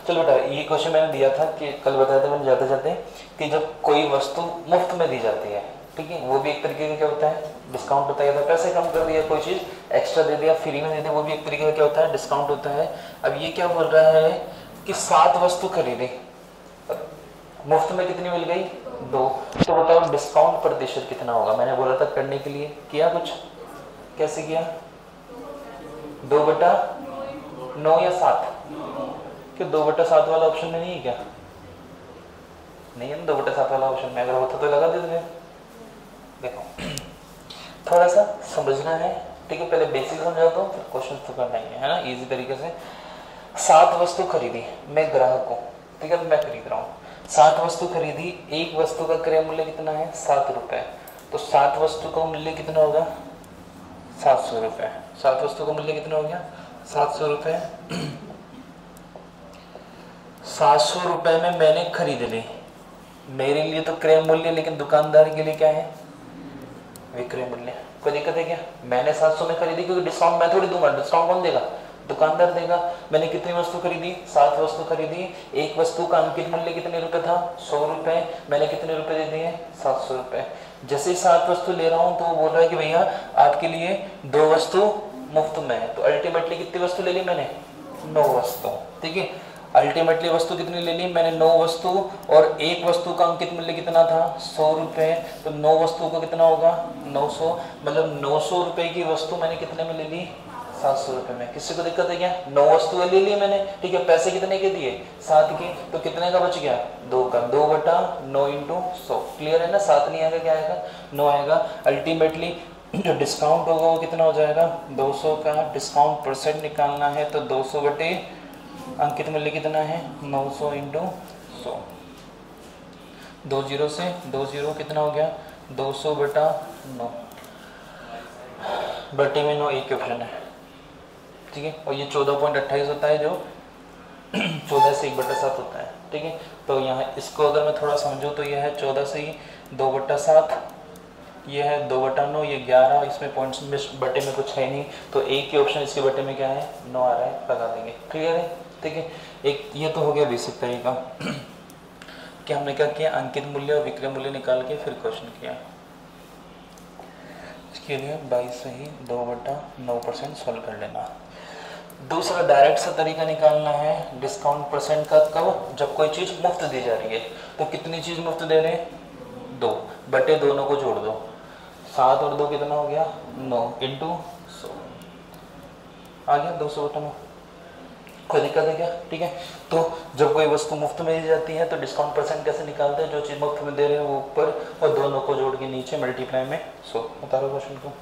चलो बेटा, ये क्वेश्चन मैंने दिया था कि कल बताया था मैंने जाते जाते कि जब कोई वस्तु मुफ्त में दी जाती है, ठीक है, वो भी एक तरीके का क्या होता है, डिस्काउंट होता है। पैसे कम कर दिया, कोई चीज़ एक्स्ट्रा दे दिया, फ्री में दे दिया, वो भी एक तरीके का क्या होता है, डिस्काउंट होता है। अब ये क्या बोल रहा है कि 7 वस्तु खरीदी, मुफ्त में कितनी मिल गई, 2। तो बताओ डिस्काउंट प्रतिशत कितना होगा। मैंने बोला था करने के लिए, किया कुछ, कैसे किया, 2/9 या 7, क्यों 2/7 वाला ऑप्शन में नहीं है क्या, नहीं है ना 2/7 वाला ऑप्शन में, अगर होता तो लगा देते। देखो थोड़ा सा समझना है, ठीक है, पहले बेसिक समझाता हूँ फिर क्वेश्चन तो करना ही है ना, इजी तरीके से। 7 वस्तु खरीदी, मैं ग्राहक हूँ, ठीक है, मैं खरीद रहा हूँ, 7 वस्तु खरीदी, एक वस्तु का क्रय मूल्य कितना है, 7 रुपए, तो 7 वस्तु का मूल्य कितना होगा, 700 रुपए। 7 वस्तु का मूल्य कितना हो गया, 700 रुपए। 700 रुपए में मैंने खरीद ली, मेरे लिए तो क्रय मूल्य, लेकिन दुकानदार के लिए क्या है, विक्रय मूल्य। कोई दिक्कत है क्या, मैंने 700 में खरीदी, क्योंकि डिस्काउंट मैं थोड़ी दूंगा, डिस्काउंट कौन देगा, दुकानदार देगा। मैंने कितनी वस्तु खरीदी, 7 वस्तु खरीदी, एक वस्तु का अंकित मूल्य कितने रुपए था, 100 रुपए, मैंने कितने रुपए दे दिए, 700 रुपए। जैसे 7 वस्तु ले रहा हूँ तो वो बोल रहा है कि भैया आपके लिए 2 वस्तु मुफ्त में है, तो अल्टीमेटली कितनी वस्तु ले ली मैंने, 9 वस्तु, ठीक है। अल्टीमेटली वस्तु कितनी ले ली मैंने, 9 वस्तु, और एक वस्तु का अंकित मूल्य कितना था, 100 रुपए, तो 9 वस्तु का कितना होगा, 900, मतलब 900 रुपए की वस्तु मैंने कितने में ले ली, 700 रुपए में। किसी को दिक्कत है क्या, 9 वस्तुएं ले ली मैंने, ठीक है, पैसे कितने के दिए, 7 के, तो कितने का बच गया, 2 का, 2/9 × 100, क्लियर है ना। 7 नहीं आएगा, क्या आएगा, 9 आएगा। अल्टीमेटली जो डिस्काउंट होगा वो कितना हो जाएगा, 200 का डिस्काउंट परसेंट निकालना है, तो 200 बटे अंकित मूल्य कितना है, 900 × 100, 2 0 से 2 0 कितना हो गया, 200/9, बटे में 9 एक ऑप्शन है, ठीक है। और ये 14.28 होता है, जो 14 से 1/7 होता है, ठीक है। तो यहाँ इसको अगर मैं थोड़ा समझूँ तो यह है 14 से 2/7, ये है 2/9, ये 11, इसमें पॉइंट्स में बटे में कुछ है नहीं, तो एक ही ऑप्शन इसके बटे में क्या है, 9 आ रहा है, लगा देंगे, क्लियर है, ठीक है। एक ये तो हो गया बेसिक तरीका कि हमने क्या किया, अंकित मूल्य और विक्रय मूल्य निकाल के फिर क्वेश्चन किया। इसके लिए 22 से ही 2/9% सॉल्व कर लेना। दूसरा डायरेक्ट सा तरीका निकालना है डिस्काउंट परसेंट का, कब, जब कोई चीज़ मुफ्त दी जा रही है। तो कितनी चीज़ मुफ्त दे रहे हैं, 2, बटे दोनों को जोड़ दो, 7 और 2 कितना हो गया, 9 × 100 आ गया, 200/9। कोई दिक्कत है क्या, ठीक है। तो जब कोई वस्तु मुफ्त में दी जाती है तो डिस्काउंट परसेंट कैसे निकालते हैं, जो चीज़ मुफ्त में दे रहे हैं वो ऊपर और दोनों को जोड़ के नीचे, मल्टीप्लाई में 100। बता रहा क्वेश्चन को।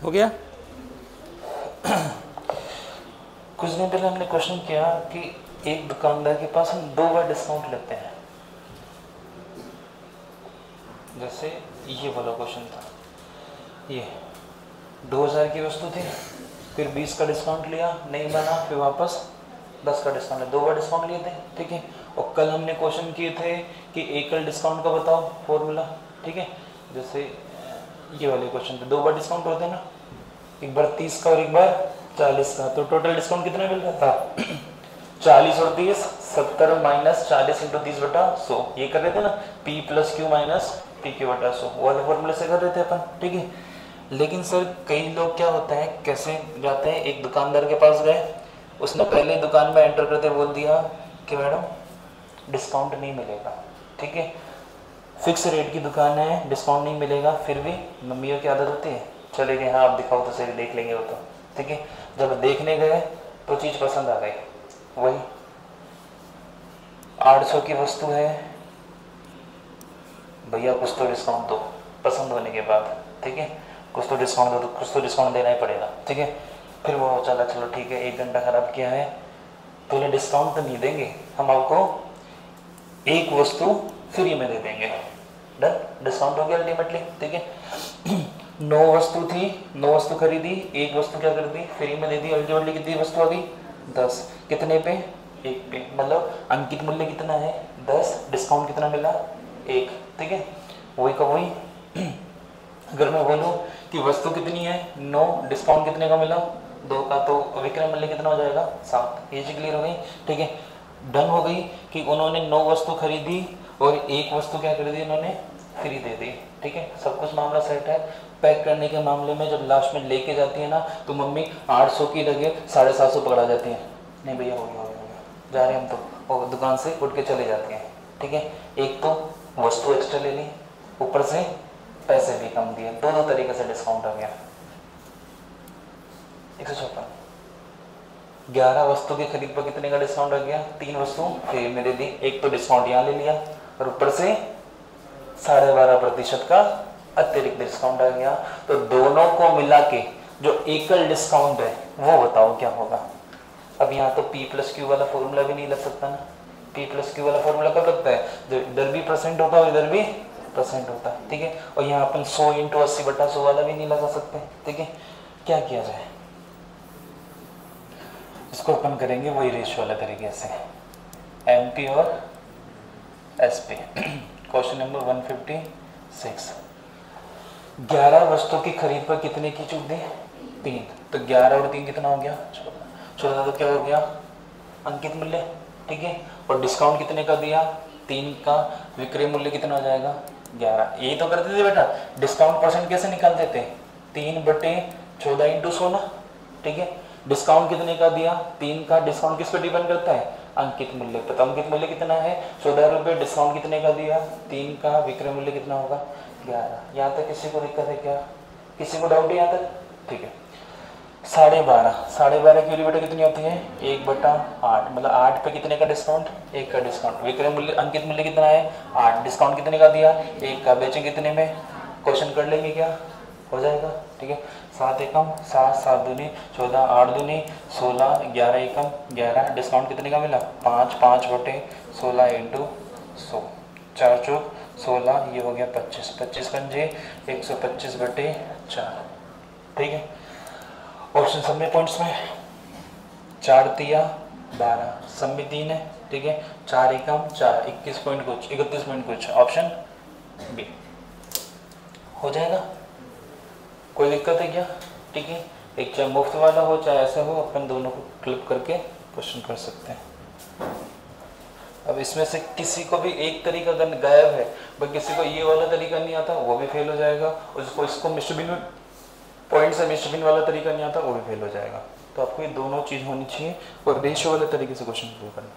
हो गया। कुछ दिन पहले हमने क्वेश्चन किया कि एक दुकानदार के पास हम 2 बार डिस्काउंट लेते हैं। जैसे ये वाला क्वेश्चन था, ये 2000 की वस्तु थी, फिर 20 का डिस्काउंट लिया, नहीं बना, फिर वापस 10 का डिस्काउंट लिया, 2 बार डिस्काउंट लिए थे, ठीक है। और कल हमने क्वेश्चन किए थे कि एकल डिस्काउंट का बताओ फॉर्मूला, ठीक है। जैसे ये वाले क्वेश्चन थे, 2 बार डिस्काउंट होते हैं ना, एक बार 30 का और एक बार 40 का, तो टोटल डिस्काउंट कितना मिल रहा था 40 और 30, 70 माइनस 40 इंटू 30 बटा 100, ये कर रहे थे ना, P plus Q minus P Q बटा 100 वाले फॉर्मूले से कर रहे थे अपन, ठीक है। लेकिन सर कई लोग क्या होता है, कैसे जाते हैं, एक दुकानदार के पास गए, उसने पहले ही दुकान में एंटर करते बोल दिया कि मैडम डिस्काउंट नहीं मिलेगा, ठीक है, फिक्स रेट की दुकान है, डिस्काउंट नहीं मिलेगा। फिर भी मम्मियों की आदत होती है, चले गए, हाँ आप दिखाओ तो सही, देख लेंगे वो तो, ठीक है। जब देखने गए तो चीज़ पसंद आ गई, वही 800 की वस्तु है, भैया कुछ तो डिस्काउंट दो, पसंद होने के बाद, ठीक है, कुछ तो डिस्काउंट दो, तो कुछ तो डिस्काउंट देना ही पड़ेगा, ठीक है। फिर वो चला, चलो ठीक है, 1 घंटा खराब किया है, तो डिस्काउंट तो नहीं देंगे, हम आपको एक वस्तु फ्री में दे देंगे, डन, डिस्काउंट हो गया अल्टीमेटली, ठीक है। 9 वस्तु थी, 9 वस्तु खरीदी, एक वस्तु क्या कर दी, फ्री में दे दी, अल्टीमेटली कितनी वस्तु आ गई 10, कितने पे, 1 पे, मतलब अंकित मूल्य कितना है 10, डिस्काउंट कितना मिला 1, ठीक है। वही का वही अगर मैं बोलूँ कि वस्तु कितनी है 9, डिस्काउंट कितने का मिला 2 का, तो विक्रय मूल्य कितना हो जाएगा 7, ये चीज क्लियर हो गई, ठीक है। डन हो गई कि उन्होंने 9 वस्तु खरीदी और एक वस्तु क्या कर दी उन्होंने फ्री दे दी, ठीक है, सब कुछ मामला सेट है। पैक करने के मामले में जब लास्ट में लेके जाती है ना, तो मम्मी 800 की लगे 750 पकड़ा जाती है, नहीं भैया हो गया हो गया हो गया, जा रहे हम तो, और दुकान से उठ के चले जाते हैं, ठीक है। एक तो वस्तु एक्स्ट्रा ले ली, ऊपर से पैसे भी कम दिए, दोनों तरीके से डिस्काउंट आ गया। 156 11 वस्तु की खरीद पर कितने का डिस्काउंट आ गया, 3 वस्तु फ्री में दे दी, एक तो डिस्काउंट यहाँ ले लिया और ऊपर से 12.5% का अतिरिक्त डिस्काउंट आ गया। तो दोनों को मिला के जो एकल डिस्काउंट है वो बताओ क्या होगा। अब यहाँ तो P प्लस क्यू वाला फॉर्मूला भी नहीं लग सकता ना, P प्लस क्यू वाला फॉर्मूला कब लगता है, जो इधर भी परसेंट होता है इधर भी परसेंट होता है, ठीक है। और यहाँ अपन 100 इंटू 80/100 वाला भी नहीं लगा सकते, ठीक है। क्या किया जाए, इसको अपन करेंगे वही रेशियो वाले तरीके से, MP और SP। क्वेश्चन नंबर 156, 11 वस्तु की खरीद पर कितने की छूट दी 3, तो 11 और 3 कितना हो गया 14, तो क्या हो गया अंकित मूल्य, ठीक है। और डिस्काउंट कितने का दिया 3 का, विक्रय मूल्य कितना हो जाएगा 11। यही तो करते थे बेटा, डिस्काउंट परसेंट कैसे निकालते थे 3/14 इंटू 100 ना, ठीक है। डिस्काउंट कितने का दिया 3 का, डिस्काउंट किस पर डिपेंड करता है अंकित मूल्य पर, तो अंकित मूल्य कितना है 14 रुपये, डिस्काउंट कितने का दिया 3 का, विक्रय मूल्य कितना होगा 11। यहाँ तक किसी को दिक्कत है क्या, किसी को डाउट है यहाँ तक, ठीक है। 12.5 की वैल्यू बेटा कितनी होती है 1/8, मतलब 8 पे कितने का डिस्काउंट 1 का डिस्काउंट, विक्रय मूल्य अंकित मूल्य कितना है 8, डिस्काउंट कितने का दिया 1 का, बेचें कितने में, क्वेश्चन कर लेंगे क्या हो जाएगा, ठीक है। 7 एकम 7, 7 दूनी 14, 8 दूनी 16, 11 एकम 11, डिस्काउंट कितने का मिला 5, 5/16 इंटू 100, 4 चौक 16, ये हो गया 25, 25 पंजे 125/4, ठीक है। ऑप्शन सब में पॉइंट्स में 4 तिया 12, सब में 3 है, ठीक है। 4 एकम 4, 21 पॉइंट कुछ 31 पॉइंट कुछ, ऑप्शन बी हो जाएगा। कोई दिक्कत है क्या, ठीक है। एक चाहे मुफ्त वाला हो चाहे ऐसा हो, अपन दोनों को क्लिक करके क्वेश्चन कर सकते हैं। अब इसमें से किसी को भी एक तरीका अगर गायब है, भाई किसी को ये वाला तरीका नहीं आता वो भी फेल हो जाएगा, उसको इसको मिस्टर पॉइंट से मिस्टर वाला तरीका नहीं आता वो भी फेल हो जाएगा। तो आपको ये दोनों चीज़ होनी चाहिए और रेशियो वाले तरीके से क्वेश्चन शुरू करना।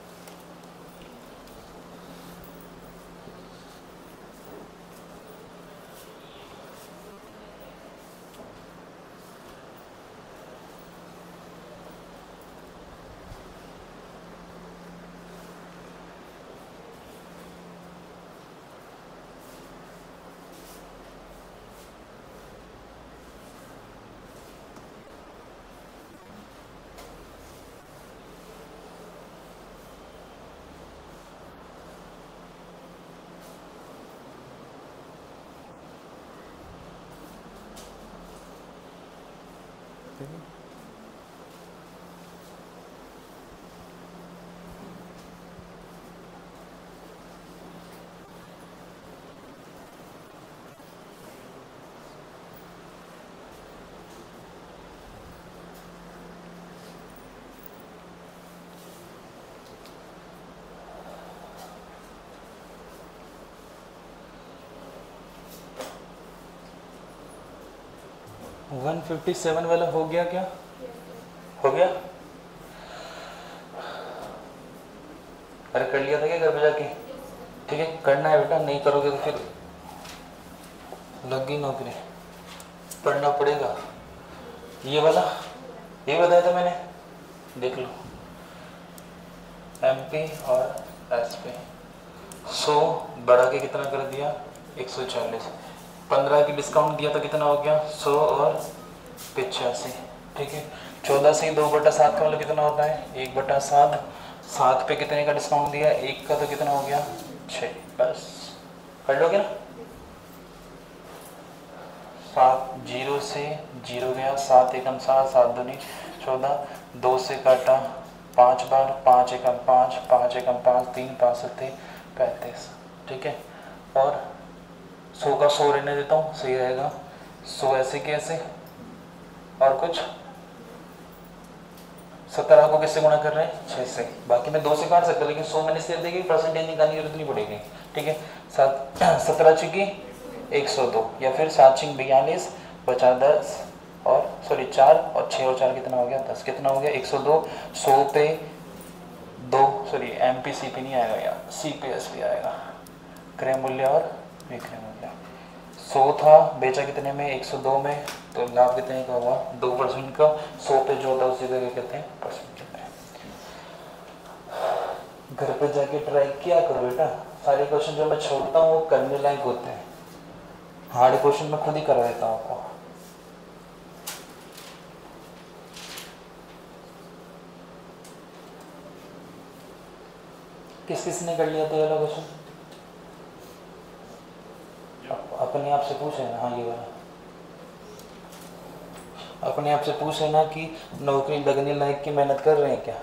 157 वाला हो गया क्या? हो गया? अरे कर लिया था क्या घर पे जाके? ठीक है, करना है बेटा, नहीं करोगे तो फिर लगी नौकरी, पढ़ना पड़ेगा। ये वाला, ये बताया था मैंने, देख लो, MP और SP 100 बढ़ा के कितना कर दिया? 140। 15 की डिस्काउंट दिया तो कितना हो गया? 100 और 85। ठीक है, 14 से 2/7 का मतलब कितना होता है? 1/7। 7 पे कितने का डिस्काउंट दिया? 1 का, तो कितना हो गया? 6। बस कर लोगे ना? 7 0 से 0 गया, 7 एकम 7, 7 दूनी 14, 2 से काटा 5 बार, 5 एकम 5, 5 एकम 5, 3 5 7 35। ठीक है, और 100 का 100 रहने देता हूँ, सही रहेगा। 100 ऐसे कैसे, और कुछ 17 को किससे गुणा कर रहे हैं? 6 से। बाकी मैं 2 से काट सकता, लेकिन 100 मैंने इसलिए देगी, परसेंटेज निकालने की जरूरत नहीं पड़ेगी। ठीक है, 17 छिकी 102, या फिर 7 छिक 42, बचा 10, और सॉरी 4, और 6 और 4 कितना हो गया? 10। कितना हो गया? 102। 100 पे 2, सॉरी MP CP नहीं आएगा यार, CP SP आएगा, क्रय मूल्य और विक्रय मूल्य। 100 था, बेचा कितने में? 102 में, तो लाभ कितने का हुआ? 2% का। 100 पे जो होता है उसी को क्या कहते हैं? परसेंट कहते हैं। घर पे जाके ट्राई किया करो बेटा, सारे क्वेश्चन जो मैं छोड़ता हूँ वो करने लायक होते हैं, हार्ड क्वेश्चन मैं खुद ही करा देता हूँ आपको। किस किस ने कर लिया था ये वाला क्वेश्चन? अपने आप से पूछे ना। हाँ, ये वाला अपने आप से पूछ लेना कि नौकरी लगने लायक की मेहनत कर रहे हैं क्या?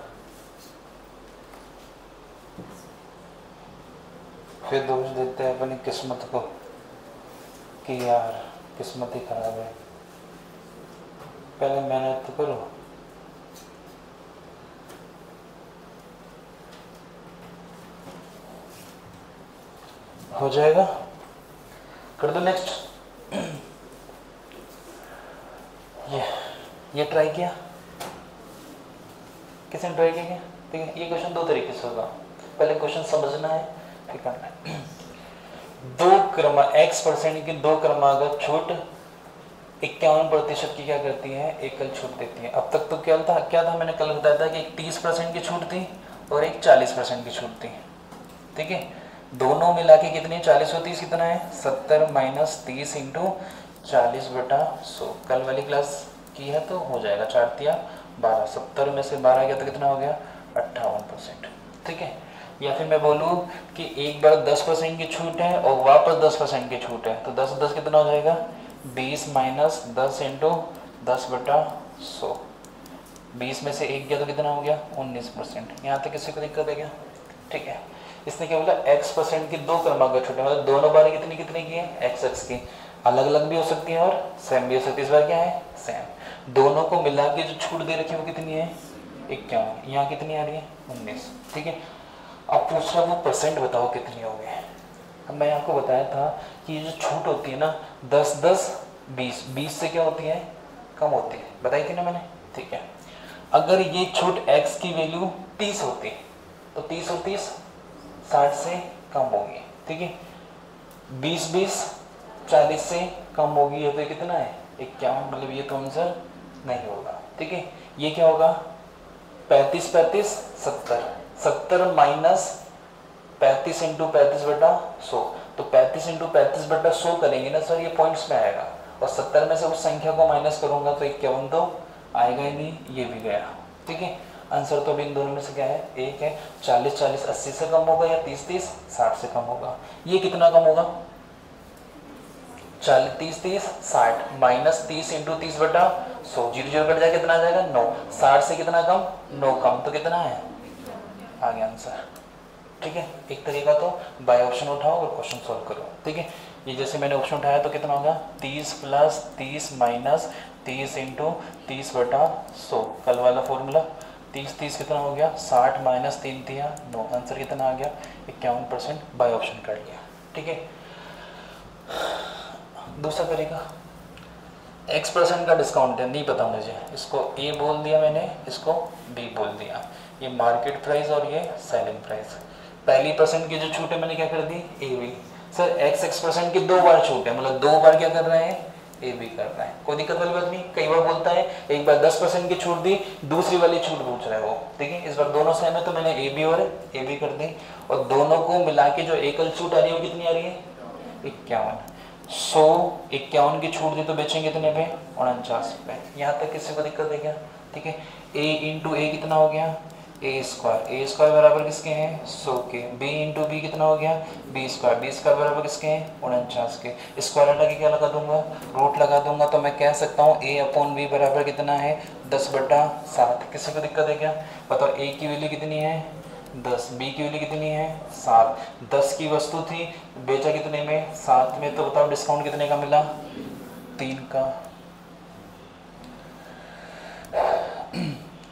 फिर दोष देते हैं अपनी किस्मत को कि यार किस्मत ही खराब है। पहले मेहनत तो करो। हो जाएगा, कर दो नेक्स्ट। ये ट्राई किया, किसने ट्राई किया? ठीक है, ये क्वेश्चन 2 तरीके से होगा। पहले क्वेश्चन समझना है, फिर करना है। 2% की 2 क्रमागत छूट 51% की क्या करती है? एकल छूट देती है। अब तक तो क्या था मैंने कल बताया था कि एक 30% की छूट थी और एक 40% की छूट थी। ठीक है, दोनों मिला के कितनी? 40 और 30 कितना है? 70 माइनस 30 इंटू 40/100। कल वाली क्लास की है तो हो जाएगा 4 तिया 12। 70 में से 12 गया तो कितना हो गया? 58%। ठीक है, या फिर मैं बोलूँ कि एक बार 10% की छूट है और वापस 10% की छूट है, तो 10 10 कितना हो जाएगा? 20 माइनस 10 इंटू 10/100। 20 में से 1 गया तो कितना हो गया? 19%। यहाँ तक किसी को दिक्कत है क्या? ठीक है, इसने क्या बोला? X% की 2 क्रमागत छूट है, मतलब दोनों बार कितनी कितनी की है? XX की। अलग अलग भी हो सकती है और सेम भी हो सकती है। इस बार क्या है? सेम। दोनों को मिला के जो छूट दे रखी है वो कितनी है? 51। यहाँ कितनी आ रही है? 19। ठीक है, अब पूछ रहा वो परसेंट बताओ कितनी हो गई। अब मैं आपको बताया था कि ये जो छूट होती है ना, 10 10 20, 20 से क्या होती है? कम होती है, बताई थी ना मैंने। ठीक है, अगर ये छूट x की वैल्यू 30 होती तो 30 और 30 60 से कम होगी। ठीक है, 20 20 40 से कम होगी, ये तो कितना है? 51। मतलब ये तो आंसर नहीं होगा। ठीक है, ये क्या होगा? 35 35 70। 70 माइनस 35 इंटू 35/100, तो 35 इंटू 35/100 करेंगे ना सर, ये पॉइंट्स में आएगा, और 70 में से उस संख्या को माइनस करूंगा तो 51 तो आएगा ही नहीं, ये भी गया। ठीक है, आंसर तो अभी इन दोनों में से क्या है? एक है। 40 40 80 से कम होगा, या 30 30 60 से कम होगा। ये कितना कम होगा? 30 30 60 माइनस 30 इंटू 30/100, 0 0 कट जाए कितना आ जाएगा? 9। 60 से कितना कम? 9 कम, तो कितना है? आ गया आंसर। ठीक है, एक तरीका तो बाय ऑप्शन उठाओ और क्वेश्चन सॉल्व करो। ठीक है, ये जैसे मैंने ऑप्शन उठाया तो कितना होगा? 30 प्लस 30 माइनस 30 इंटू 30/100। कल वाला फॉर्मूला 30 30 कितना हो गया? 60 माइनस 3 दिया 9। आंसर कितना आ गया? 51%। बाय ऑप्शन कर लिया। ठीक है, दूसरा तरीका X% का डिस्काउंट है, नहीं पता मुझे, इसको A बोल दिया मैंने, इसको B बोल दिया। ये मार्केट प्राइस और ये सेलिंग प्राइस। पहली परसेंट की जो छूट है मैंने क्या कर दी, AB। सर X% की 2 बार छूट है, मतलब 2 बार क्या कर रहे हैं, AB कर रहे हैं। कोई दिक्कत वाली बात नहीं। कई बार बोलता है एक बार 10% की छूट दी, दूसरी वाली छूट पूछ रहा है वो, ठीक है। इस बार दोनों सेम है तो मैंने AB और AB कर दी, और दोनों को मिला के जो एकल छूट आ रही है वो कितनी आ रही है, 51। 51 की छूट दी तो बेचेंगे कितने पे, 49 पे। यहाँ तक किसी को दिक्कत है क्या, ठीक है। A इंटू ए कितना हो गया, ए स्क्वायर बराबर किसके हैं, 100 के। B इंटू बी कितना हो गया, B स्क्वायर बराबर किसके हैं, 49 के। स्क्वायर हटा के क्या लगा दूंगा, रूट लगा दूंगा, तो मैं कह सकता हूँ A अपॉन बी बराबर कितना है, 10/7। किसी को दिक्कत है क्या, बताओ। A की वैल्यू कितनी है, 10, B की वैल्यू कितनी है, 7। 10 की वस्तु थी, बेचा कितने में, 7 में, तो बताओ डिस्काउंट कितने का मिला, 3 का।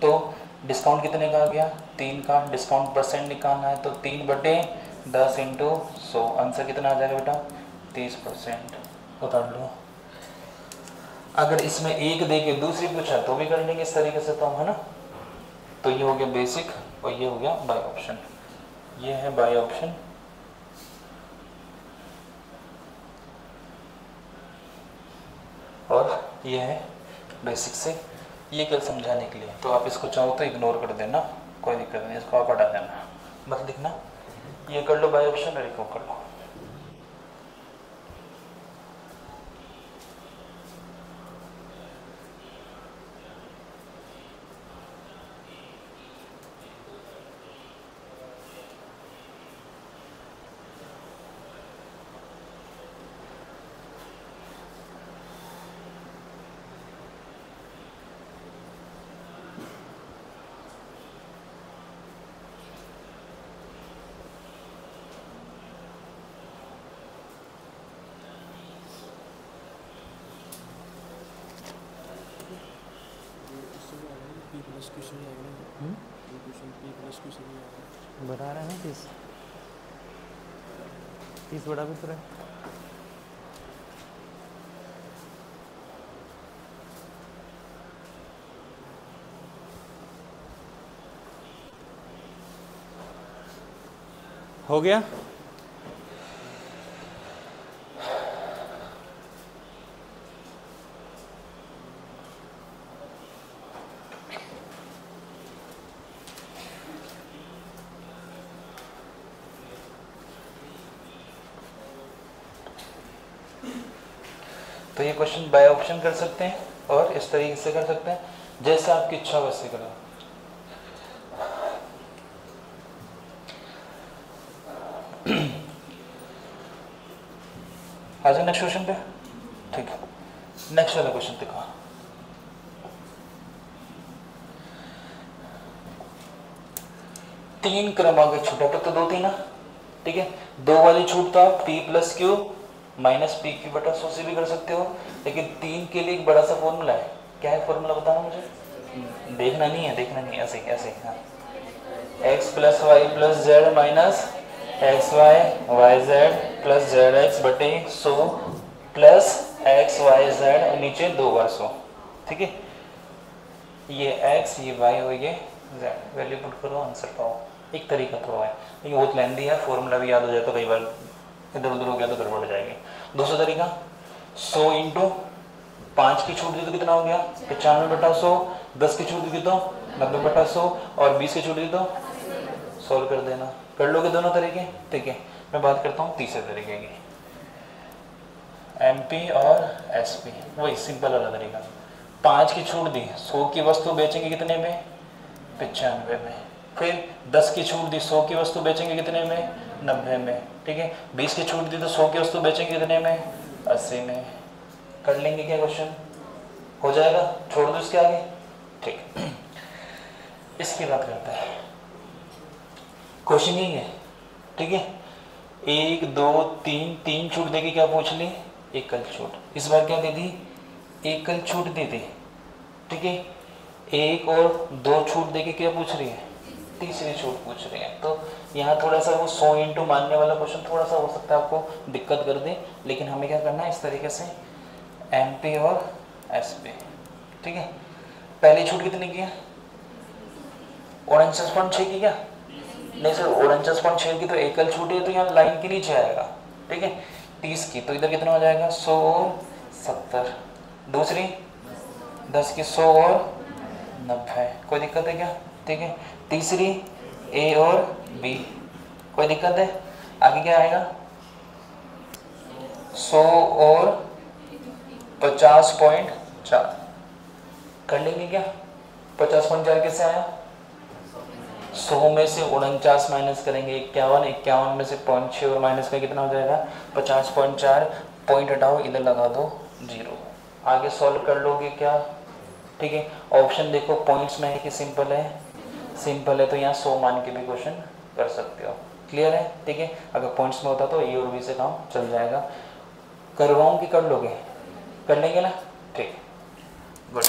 तो डिस्काउंट कितने का आ गया, 3 का। डिस्काउंट परसेंट निकालना है तो 3/10 इंटू 100, आंसर कितना आ जाएगा बेटा, 30%। उतार लो। अगर इसमें एक दे के दूसरी पूछा तो भी कर लेंगे इस तरीके से, तो है ना। तो ये हो गया बेसिक और ये हो गया बाय ऑप्शन। ये है बाय ऑप्शन, और ये है बेसिक से। ये कल समझाने के लिए, तो आप इसको चाहो तो इग्नोर कर देना, कोई दिक्कत नहीं, इसको आप हटा देना, बस लिखना ये कर लो बाय ऑप्शन और इसको कर लो। बढ़ा रहे हैं 30 बढ़ा भी तो रहे। हो गया। तो ये क्वेश्चन बाय ऑप्शन कर सकते हैं और इस तरीके से कर सकते हैं, जैसे आपकी इच्छा वैसे करो। आ जाए नेक्स्ट क्वेश्चन पे, ठीक है। नेक्स्ट वाला क्वेश्चन देखो, तीन क्रम आगे छूटा तो 2 3 ना, ठीक है। 2 वाली छूट था P plus Q minus P Q बटा 100 से भी कर सकते हो, लेकिन 3 के लिए एक बड़ा सा फॉर्मूला है। क्या है फॉर्मूला बताना मुझे, देखना नहीं है, ऐसे ऐसे। हाँ, x plus y plus z minus x y z plus z x बटे 100 प्लस एक्स वाई जेड, नीचे 2 बार 100, ठीक है। ये x ये y हो, ये z, वैल्यू पुट करो, आंसर पाओ। एक तरीका तो है, लेकिन बहुत लेंदी है, फॉर्मूला भी याद हो जाए तो कई बार इधर उधर हो गया तो गड़बड़ हो जाएगी। दूसरा तरीका, 100 इंटू 5 की छूट दी तो कितना हो गया, 95/100। 10 की छूट दी तो 90/100, और 20 की छूट दी तो सॉल्व कर देना। कर लोगे दोनों तरीके, ठीक है। मैं बात करता हूँ तीसरे तरीके की, MP और SP, वही सिंपल वाला तरीका। 5 की छूट दी, 100 की वस्तु बेचेंगे कितने में, 95 में। फिर 10 की छूट दी, 100 की वस्तु बेचेंगे कितने में, 90 में, ठीक है। 20 की छूट दी तो 100 की वस्तु बेचेंगे कितने में, 80 में। कर लेंगे क्या, क्वेश्चन हो जाएगा, छोड़ दो इसके आगे, ठीक। इसकी बात करते हैं, क्वेश्चन यही है, ठीक है। 1 2 3 छूट देगी, क्या पूछ ली, एकल छूट। इस बार क्या दे दी, एकल छूट दे दी, ठीक है। 1 और 2 छूट देके क्या पूछ रही है, तीसरी छूट पूछ रही है। तो यहाँ थोड़ा सा वो 100 इंटू मानने वाला क्वेश्चन थोड़ा सा हो सकता है आपको दिक्कत कर दे, लेकिन हमें क्या करना है, इस तरीके से MP और एस पे, ठीक है। पहली छूट कितनी की है? 49.6 की क्या? नहीं सर, 49.6 की तो एकल छूट है, तो यहाँ लाइन के नीचे आएगा, ठीक है। 30 की तो इधर कितना हो जाएगा? 100 और 70। दूसरी 10 की 100 और 90, कोई दिक्कत है क्या? ठीक है। तीसरी ए और बी, कोई दिक्कत है? आगे क्या आएगा? 100 और 50.4 कर लेंगे क्या? 50.4 कैसे आया? 100 में से 49 माइनस करेंगे 51, 51 में से 0.6 और माइनस में कितना हो जाएगा? 50.4। पॉइंट हटाओ, इधर लगा दो 0। आगे सॉल्व कर लोगे क्या? ठीक है। ऑप्शन देखो पॉइंट्स में है कि सिंपल है? सिंपल है, तो यहाँ 100 मान के भी क्वेश्चन कर सकते हो। क्लियर है? ठीक है। अगर पॉइंट्स में होता तो ए और बी से काम चल जाएगा। करवाऊँ कि कर लोगे? कर लेंगे ना? ठीक, गुड।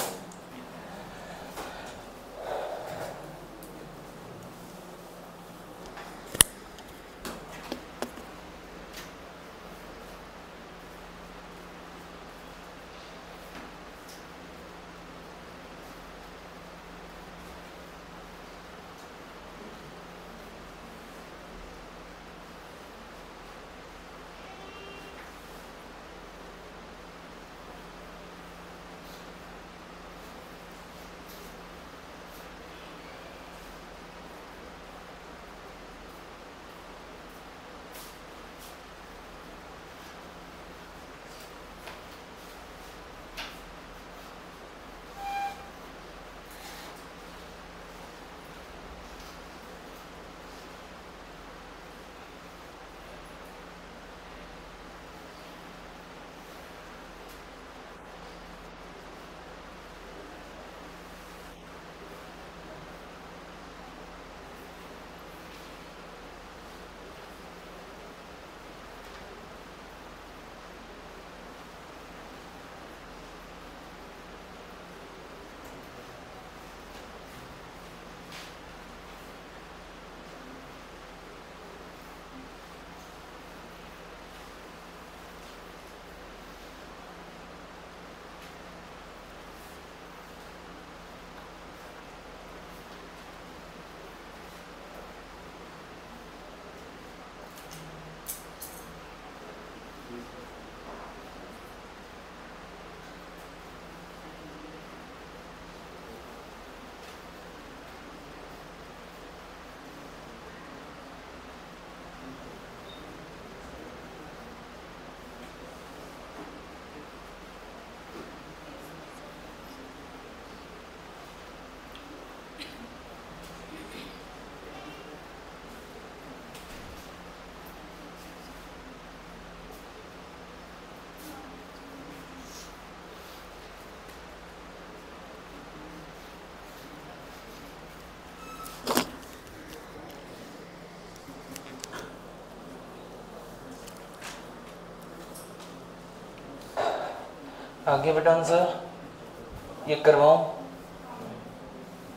आगे बेटा आंसर ये करवाऊं?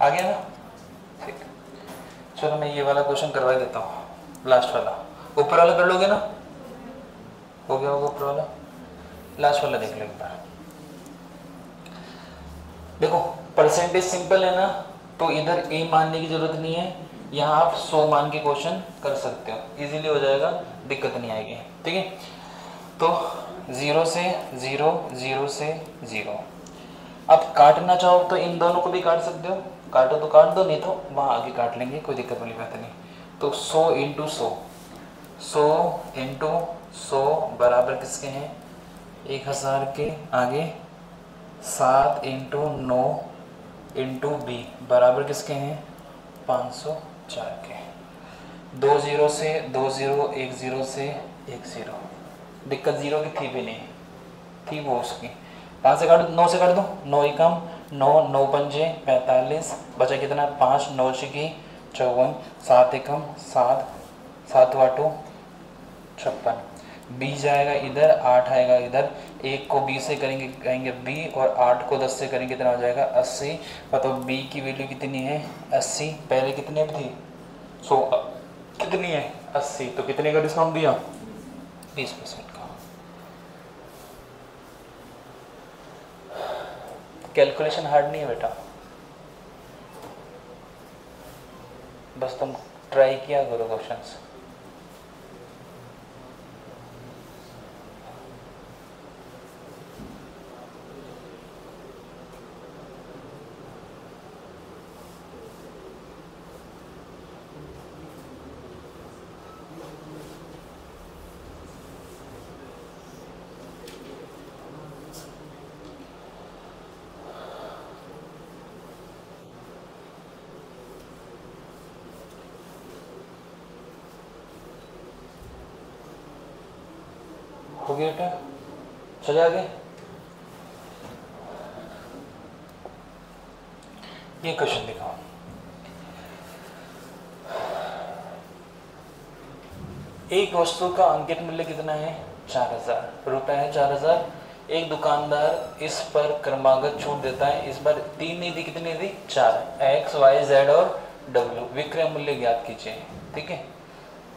आ गया ना? ठीक, चलो मैं ये वाला क्वेश्चन करवा देता हूँ, लास्ट वाला। ऊपर वाला कर लोगे ना? हो गया होगा ऊपर वाला। लास्ट वाला देख लो एक बार। देखो परसेंटेज सिंपल है ना, तो इधर ए मानने की जरूरत नहीं है, यहाँ आप 100 मान के क्वेश्चन कर सकते हो, इजीली हो जाएगा, दिक्कत नहीं आएगी। ठीक है। तो 0 से 0, 0 से 0। अब काटना चाहो तो इन दोनों को भी काट सकते हो, काटो तो काट दो, नहीं तो वहाँ आगे काट लेंगे, कोई दिक्कत वाली बात नहीं। तो 100 इंटू 100, 100 इंटू 100 बराबर किसके हैं? 1000 के। आगे 7 इंटू 9 इंटू बी बराबर किसके हैं? 504 के। 2 0 से 2 0, 1 0 से 1 0। दिक्कत 0 की थी भी नहीं, थी वो उसकी। कहाँ से काट? 9 से काट दो, 9 ही कम, 9 9 पंजे 45, बचा कितना? 5, 9 छिकी 54, 7 एकम 7, 7 वाटो 56। 20 जाएगा इधर, 8 आएगा इधर, 1 को 20 से करेंगे कहेंगे बी, और 8 को 10 से करेंगे कितना हो जाएगा? 80। बताओ बी की वैल्यू कितनी है? 80। पहले कितने में थी? 100, कितनी है? 80। तो कितने का डिस्काउंट दिया? 20% का। कैलकुलेशन हार्ड नहीं है बेटा, बस तुम ट्राई किया करो क्वेश्चंस। हो गया बेटा, चले आगे। ये क्वेश्चन दिखाओ, एक वस्तु का अंकित मूल्य कितना है? 4000 रुपए है। 4000। एक दुकानदार इस पर क्रमागत छूट देता है। इस बार 3 नहीं दी, कितनी दी? 4। एक्स वाई जेड और डब्ल्यू। विक्रय मूल्य ज्ञात कीजिए। ठीक है,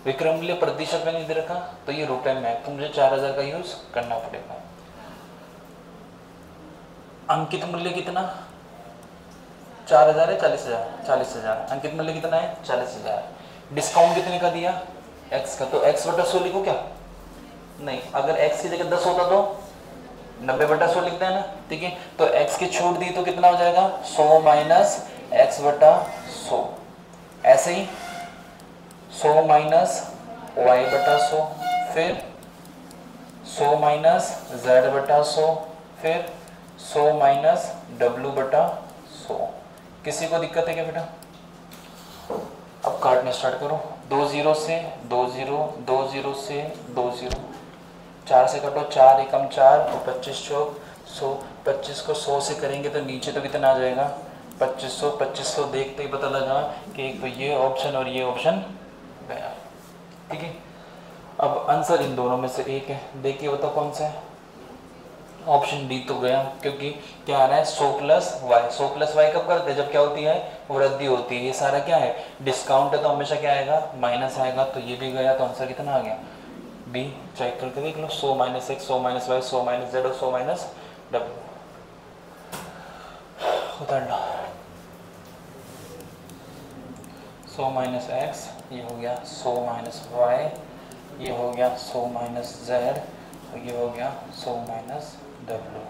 विक्रय मूल्य प्रतिशत में नहीं दे रखा तो ये रुपए में है, तो मुझे 4000 का यूज करना पड़ेगा। अंकित मूल्य कितना? 4000 है, 40000? 40000। अंकित मूल्य कितना है? 40000। डिस्काउंट कितने का दिया? x का, तो x बटा 100 लिखो क्या? नहीं, अगर x की जगह 10 होता तो 90 बटा 100 लिखते हैं ना। ठीक है, तो x की छूट दी तो कितना हो जाएगा? 100 माइनस x बटा 100। ऐसे ही 100 माइनस y बटा 100, फिर 100 माइनस z बटा 100, फिर 100 माइनस w बटा 100। किसी को दिक्कत है क्या बेटा? अब काटने स्टार्ट करो। 2 0 से 2 0, 2 0 से 2 0, 4 से कटो, 4 एकम 4 और 25 चौक 100। 25 को 100 से करेंगे तो नीचे तो कितना आ जाएगा? 2500। 2500 देखते ही पता लगा कि एक तो ये ऑप्शन और ये ऑप्शन गया। ठीक है, अब आंसर इन दोनों में से एक है। देखिए बताओ कौन सा है? ऑप्शन डी तो गया, क्योंकि क्या आ रहा है? 100 प्लस वाई। 100 प्लस वाई कब करते हैं? जब क्या होती है? वृद्धि होती है। ये सारा क्या है? डिस्काउंट है, तो हमेशा क्या आएगा? माइनस आएगा। तो ये भी गया, तो आंसर कितना आ गया? बी। चेक करके देख लो। 100 minus x, 100 minus y, 100 minus z और 100 माइनस डब्ल्यू। उधर लो। 100 माइनस एक्स ये हो गया, 100 माइनस वाई ये हो गया, 100 माइनस जेड और ये हो गया 100 माइनस डब्ल्यू।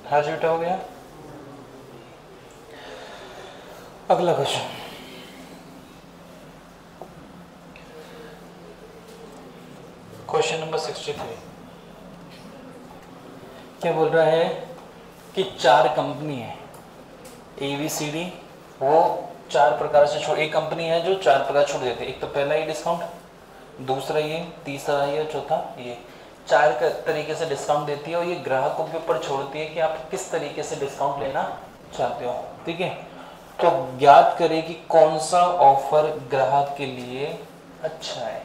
हाँ जी बेटा, हो गया। अगला क्वेश्चन, क्वेश्चन नंबर 63। क्या बोल रहा है कि 4 कंपनी है ABCD, वो 4 प्रकार से छूट। एक कंपनी है जो 4 प्रकार छूट देती है। एक तो पहला ये डिस्काउंट, दूसरा ये, तीसरा ये, चौथा ये। 4 तरीके से डिस्काउंट देती है और ये ग्राहकों के ऊपर छोड़ती है कि आप किस तरीके से डिस्काउंट लेना चाहते हो। ठीक है, तो ज्ञात करें कि कौन सा ऑफर ग्राहक के लिए अच्छा है।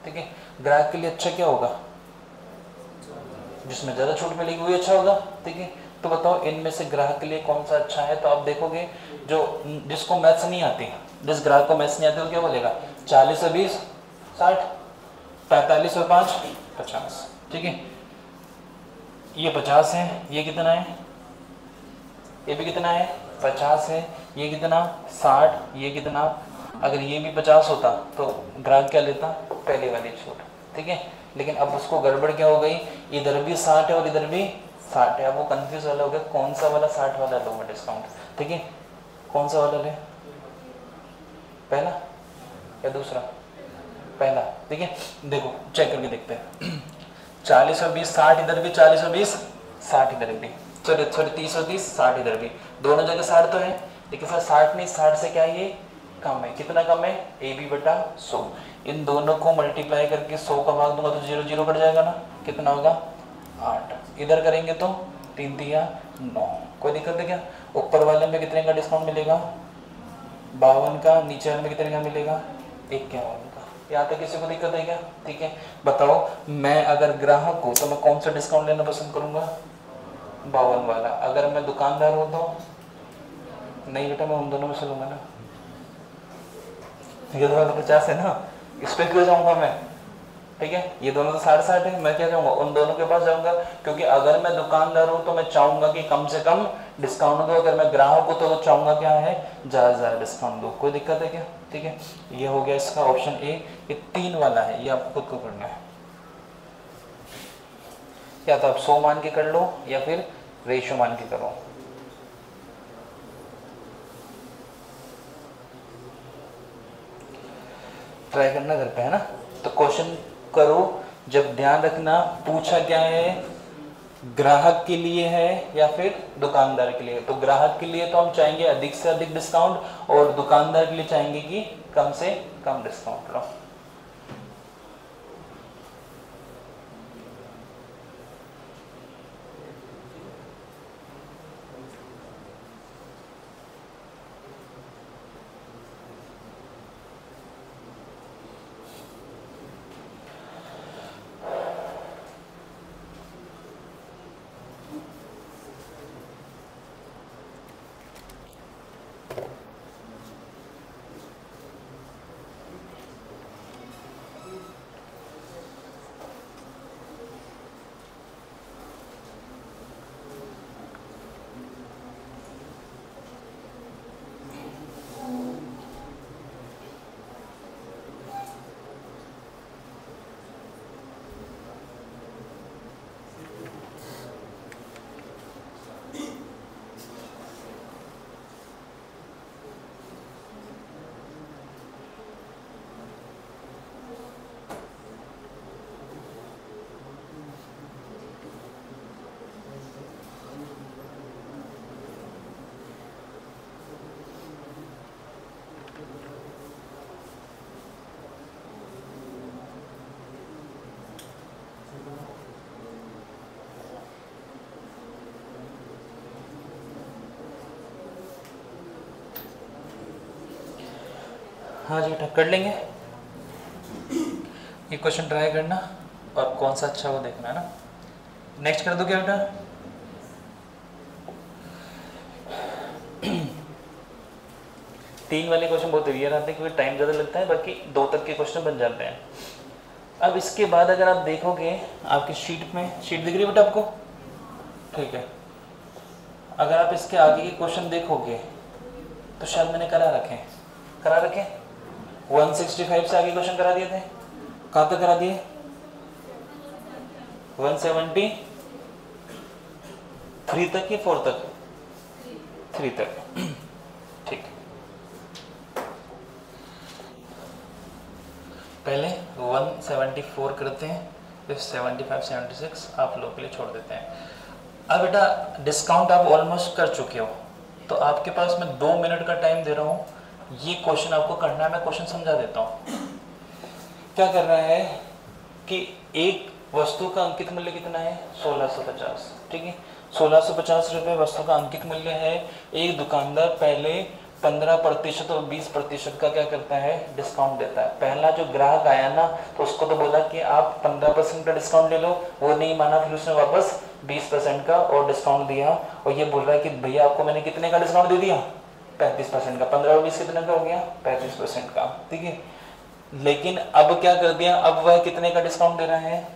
ठीक है, ग्राहक के लिए अच्छा क्या होगा, जिसमें ज्यादा छूट मिलेगी वही अच्छा होगा। ठीक है, तो बताओ इनमें से ग्राहक के लिए कौन सा अच्छा है। तो आप देखोगे जो जिसको मैथ्स नहीं आती, जिस ग्राहक को मैथ्स नहीं आती वो क्या बोलेगा, 40 और 20 60, 45 और 5 50। ठीक है, ये 50 है, ये कितना है, ये भी कितना है 50 है, ये कितना 60, ये कितना। अगर ये भी 50 होता तो ग्राहक क्या लेता, पहले वाली छूट। ठीक है, लेकिन अब उसको गड़बड़ क्या हो गई, इधर भी 60 है और इधर भी 60 है। अब वो कंफ्यूज वाला हो गया, कौन सा वाला 60 वाला लो मैं डिस्काउंट। ठीक है, कौन सा वाला ले, पहला या दूसरा, पहला। ठीक है, देखो चेक करके देखते हैं। 40 और 20 60, इधर भी 40 और 20 60, इधर भी सॉरी 30 और 30 60, इधर भी दोनों जगह 60 तो है, लेकिन सर 60 नहीं, 60 से क्या ये कम है। कितना कम है, AB बटा 100। इन दोनों को मल्टीप्लाई करके 100 का भाग दूंगा तो 0 0 कट जाएगा ना, कितना होगा 8। इधर करेंगे तो 3 3 9। कोई दिक्कत है क्या, ऊपर वाले में कितने का डिस्काउंट मिलेगा 52 का, नीचे वाले में कितने का मिलेगा 51 का। यहाँ तक किसी को दिक्कत है क्या। ठीक है, बताओ मैं अगर ग्राहक हूँ तो मैं कौन सा डिस्काउंट लेना पसंद करूंगा, 52 वाला। अगर मैं दुकानदार हूँ तो नहीं बेटा, मैं उन दोनों में से लूंगा ना, ये दोनों 50 है ना, इस पे क्यों जाऊंगा मैं। ठीक है, ये दोनों तो 60 60 है, मैं क्या जाऊंगा उन दोनों के पास जाऊंगा, क्योंकि अगर मैं दुकानदार हूं तो मैं चाहूंगा कि कम से कम डिस्काउंट दो, अगर मैं ग्राहक हूं तो चाहूंगा क्या है ज्यादा से ज्यादा डिस्काउंट दो। कोई दिक्कत है क्या। ठीक है, ये हो गया इसका ऑप्शन ए। ये 3 वाला है, ये आपको खुद को करना है, या तो आप 100 मान के कर लो या फिर रेशियो मान के करो। ट्राई करना घर पे है ना, तो क्वेश्चन करो। जब ध्यान रखना पूछा क्या है, ग्राहक के लिए है या फिर दुकानदार के लिए। तो ग्राहक के लिए तो हम चाहेंगे अधिक से अधिक डिस्काउंट, और दुकानदार के लिए चाहेंगे कि कम से कम डिस्काउंट लो। हाँ जी बेटा कर लेंगे, ये क्वेश्चन ट्राई करना और कौन सा अच्छा वो देखना है ना। नेक्स्ट कर दो क्या बेटा। तीन वाले क्वेश्चन बहुत रियर आते हैं क्योंकि टाइम ज़्यादा लगता है, बाकी 2 तक के क्वेश्चन बन जाते हैं। अब इसके बाद अगर आप देखोगे आपकी शीट में, शीट दिख रही है बेटा आपको, ठीक है। अगर आप इसके आगे के क्वेश्चन देखोगे तो शायद मैंने करा रखे 165 से आगे क्वेश्चन करा दिए थे। कहाँ तक करा दिए 173 तक या 4 तक, 3 तक। ठीक, पहले 174 करते हैं, फिर 75 76 आप लोगों के लिए छोड़ देते हैं। अब बेटा डिस्काउंट आप ऑलमोस्ट कर चुके हो, तो आपके पास मैं 2 मिनट का टाइम दे रहा हूँ। ये क्वेश्चन आपको करना है, मैं क्वेश्चन समझा देता हूँ। क्या कर रहा है कि एक वस्तु का अंकित मूल्य कितना है 1650, ठीक है। 1650 रुपये वस्तु का अंकित मूल्य है। एक दुकानदार पहले 15% और 20% का क्या करता है, डिस्काउंट देता है। पहला जो ग्राहक आया ना, तो उसको तो बोला कि आप 15% का डिस्काउंट ले लो, वो नहीं माना, फिर उसने वापस 20% का और डिस्काउंट दिया, और ये बोल रहा है कि भैया आपको मैंने कितने का डिस्काउंट दे दिया, 35% का। 15 और 20 कितने का हो गया, 35% का, ठीक है। लेकिन अब क्या कर दिया, अब वह कितने का डिस्काउंट दे रहा है,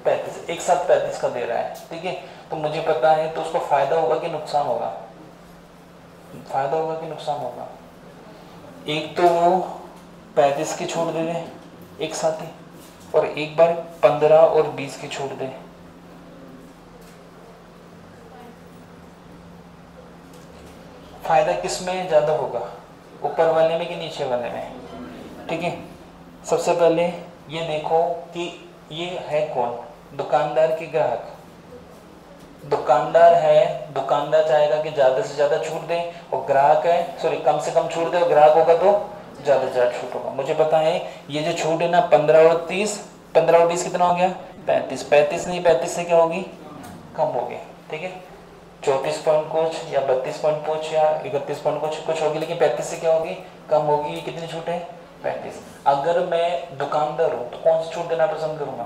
35, एक साथ 35 का दे रहा है, ठीक है। तो मुझे पता है, तो उसको फायदा होगा कि नुकसान होगा, फायदा होगा कि नुकसान होगा। एक तो वो 35 की छूट दे दे एक साथ ही, और एक बार 15 और 20 की छूट दे। फायदा किस में ज्यादा होगा, ऊपर वाले में कि नीचे वाले में, ठीक है। सबसे पहले ये देखो कि ये है कौन, दुकानदार की ग्राहक। दुकानदार है, दुकानदार चाहेगा कि ज्यादा से ज्यादा छूट दे, और ग्राहक है, सॉरी, कम से कम छूट दे, और ग्राहक होगा तो ज्यादा से ज्यादा छूट होगा। मुझे पता है ये जो छूट है ना, 15 और 30, 15 और 20 कितना हो गया, 35, 35 नहीं, 35 से क्या होगी, कम हो गया, ठीक है। 34 पॉइंट कुछ या 32 पॉइंट कुछ या 31 पॉइंट कुछ होगी, लेकिन 35 से क्या होगी, कम होगी। ये कितनी छूट है, 35। अगर मैं दुकानदार हूँ तो कौन सी छूट देना पसंद करूंगा,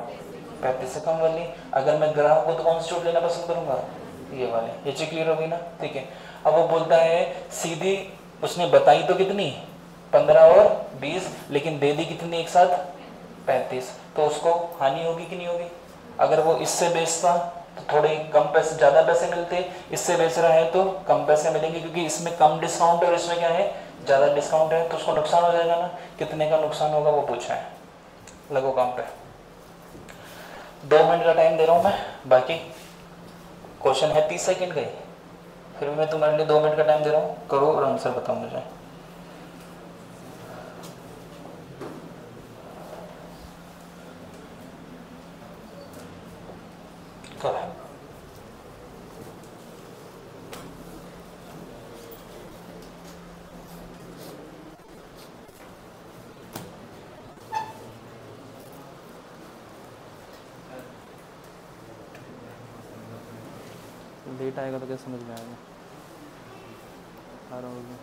35 से कम वाली। अगर मैं ग्राहक हूँ तो कौन सी छूट लेना पसंद करूंगा, ये वाले। ये चीज क्लियर होगी ना, ठीक है। अब वो बोलता है सीधी, उसने बताई तो कितनी, 15 और 20, लेकिन दे दी कितनी एक साथ, 35। तो उसको हानि होगी कि नहीं होगी। अगर वो इससे बेचता तो थोड़े कम पैसे, ज्यादा पैसे मिलते, इससे बेच रहा है तो कम पैसे मिलेंगे, क्योंकि इसमें कम डिस्काउंट है और इसमें क्या है, ज्यादा डिस्काउंट है, तो उसको नुकसान हो जाएगा ना। कितने का नुकसान होगा वो पूछा है, लगो काम पे। 2 मिनट का टाइम दे रहा हूं मैं, बाकी क्वेश्चन है 30 सेकंड का ही, फिर भी मैं तुम्हारे लिए 2 मिनट का टाइम दे रहा हूँ, करो और आंसर बताओ मुझे। करो। लेट आएगा तो क्या समझ में आएगा, आ रहा होगा।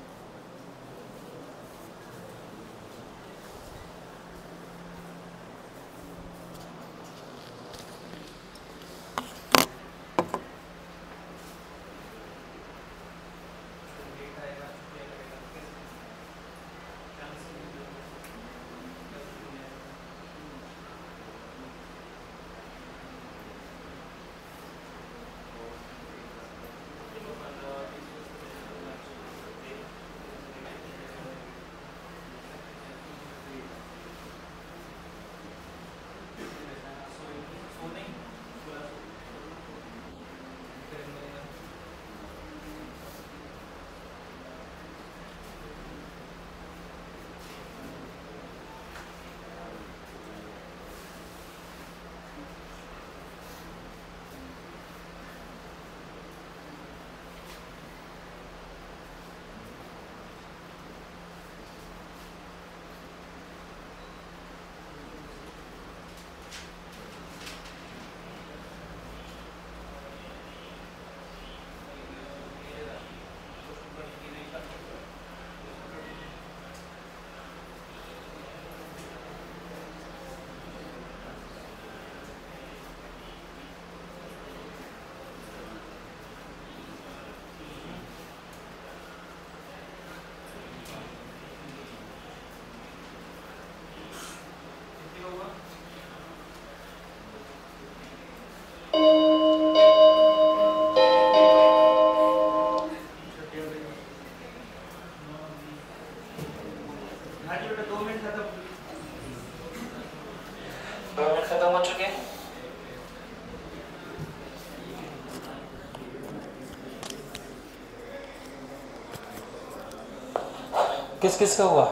किस किस का हुआ,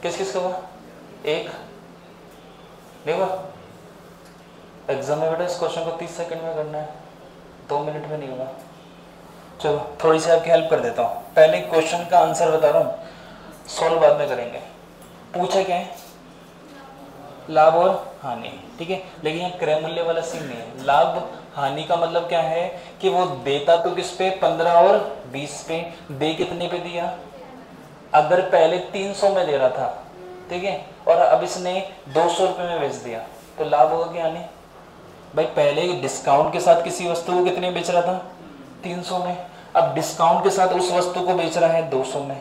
किस किस का हुआ, एक नहीं हुआ। एग्जाम में बेटा इस क्वेश्चन को 30 सेकंड में करना है, 2 मिनट में नहीं होगा। चलो थोड़ी सी आपकी हेल्प कर देता हूँ, पहले क्वेश्चन का आंसर बता रहा हूँ, सॉल्व बाद में करेंगे। पूछा क्या है, लाभ और हानि, ठीक है। लेकिन यहाँ क्रय मूल्य वाला सीन नहीं है। लाभ हानि का मतलब क्या है कि वो देता तो किस पे, 15 और 20 पे, दे कितने पे दिया, अगर पहले 300 में दे रहा था, ठीक है, और अब इसने 200 रुपये में बेच दिया, तो लाभ होगा कि हानि? भाई पहले डिस्काउंट के साथ किसी वस्तु को कितने बेच रहा था, 300 में, अब डिस्काउंट के साथ उस वस्तु को बेच रहा है 200 में,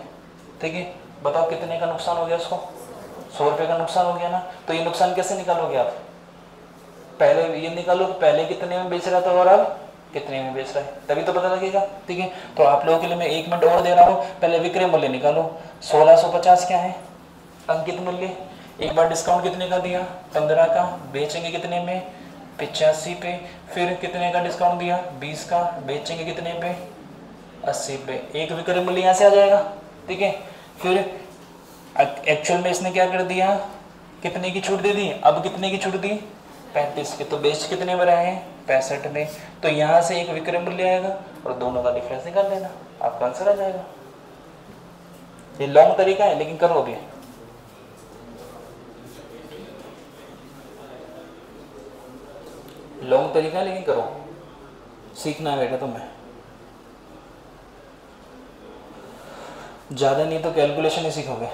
ठीक है। बताओ कितने का नुकसान हो गया उसको, 100 रुपये का नुकसान हो गया ना। तो ये नुकसान कैसे निकालोगे आप, पहले ये निकालो कि पहले कितने में बेच रहा था और अब कितने में बेच रहा है, तभी तो पता लगेगा, ठीक है। तो आप लोगों के लिए मैं 1 मिनट और दे रहा हूँ, पहले विक्रय मूल्य निकालो। 1650 क्या है अंकित मूल्य, एक बार डिस्काउंट कितने का दिया, 15 का, बेचेंगे कितने में, 85 पे, फिर कितने का डिस्काउंट दिया, 20 का, बेचेंगे कितने पे, 80 पे, एक विक्रय मूल्य यहाँ से आ जाएगा, ठीक है। फिर एक्चुअल में इसने क्या कर दिया, कितने की छूट दे दी, अब कितने की छूट दी, 35 की, तो बेच कितने में रहे हैं, 65 में, तो यहाँ से एक विक्रय मूल्य आएगा और दोनों का डिफरेंस निकाल देना, आपका आंसर आ जाएगा। ये लॉन्ग तरीका है लेकिन करो अभी, लॉन्ग तरीका है लेकिन करो, सीखना है बेटा तुम्हें, ज्यादा नहीं तो कैलकुलेशन ही सीखोगे।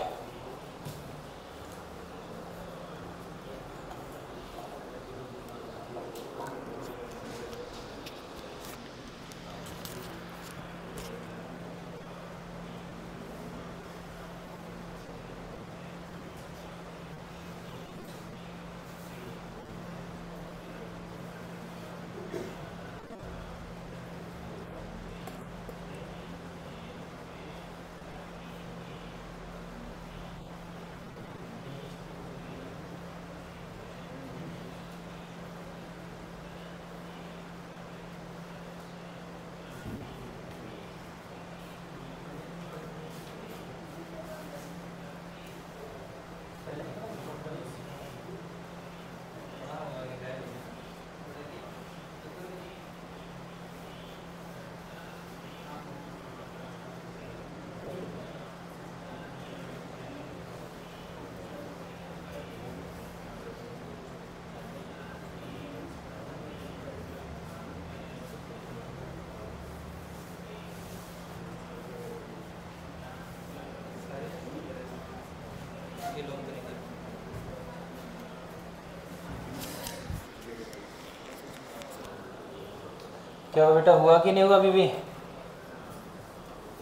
क्या हुआ बेटा, हुआ कि नहीं हुआ, अभी भी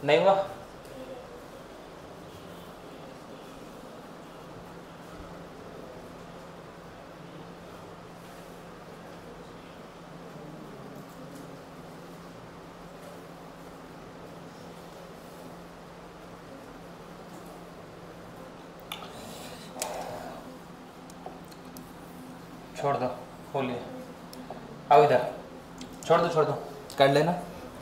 नहीं हुआ? छोड़ दो, खोलिए, आओ इधर, छोड़ दो, कर लेना,